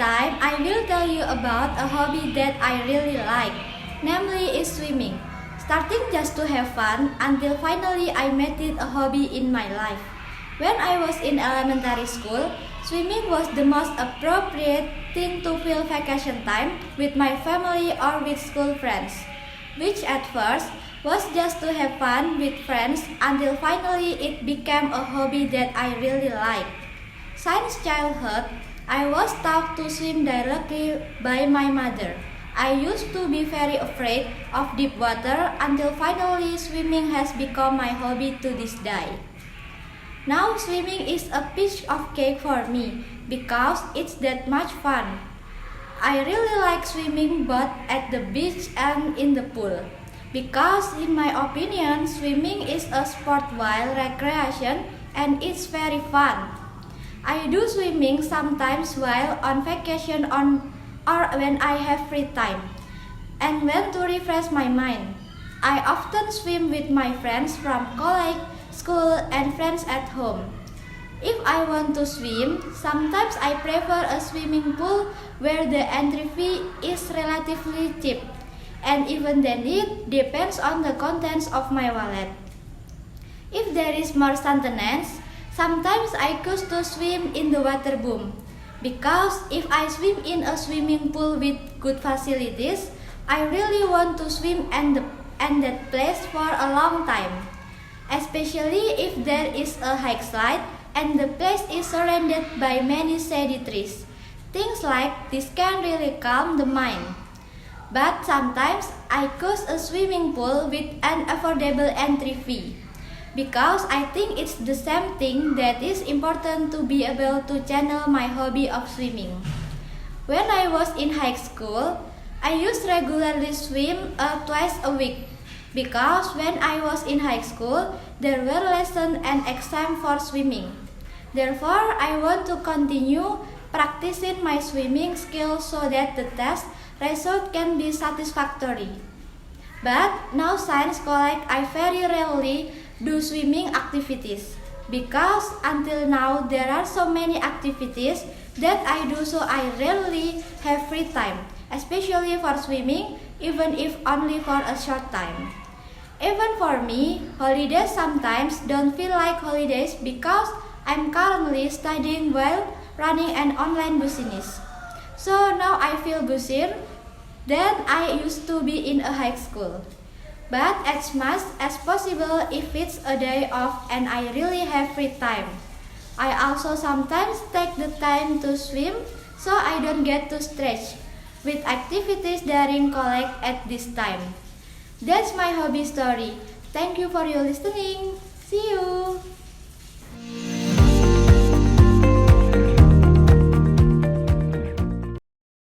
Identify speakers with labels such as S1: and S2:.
S1: time, I will tell you about a hobby that I really like, namely is swimming. Starting just to have fun until finally I made it a hobby in my life. When I was in elementary school, swimming was the most appropriate thing to fill vacation time with my family or with school friends, which at first was just to have fun with friends until finally it became a hobby that I really liked. Since childhood, I was taught to swim directly by my mother. I used to be very afraid of deep water until finally swimming has become my hobby to this day. Now swimming is a piece of cake for me because it's that much fun. I really like swimming both at the beach and in the pool because in my opinion swimming is a sport while recreation and it's very fun. I do swimming sometimes while on vacation or when I have free time and when to refresh my mind. I often swim with my friends from college, school and friends at home. If I want to swim, sometimes I prefer a swimming pool where the entry fee is relatively cheap, and even then it depends on the contents of my wallet. If there is more sustenance, sometimes I choose to swim in the water boom, because if I swim in a swimming pool with good facilities, I really want to swim and that place for a long time, especially if there is a high slide and the place is surrounded by many shady trees. Things like this can really calm the mind. But sometimes I choose a swimming pool with an affordable entry fee, because I think it's the same thing that is important to be able to channel my hobby of swimming. When I was in high school, I used to regularly swim twice a week, because when I was in high school, there were lessons and exams for swimming. Therefore, I want to continue practicing my swimming skills so that the test result can be satisfactory. But now since college, I very rarely do swimming activities because until now there are so many activities that I do, so I rarely have free time, especially for swimming, even if only for a short time. Even for me, holidays sometimes don't feel like holidays because I'm currently studying while running an online business. So now I feel busier than I used to be in a high school. But as much as possible if it's a day off and I really have free time. I also sometimes take the time to swim so I don't get too stretched with activities during college at this time. That's my hobby story. Thank you for your listening. See you.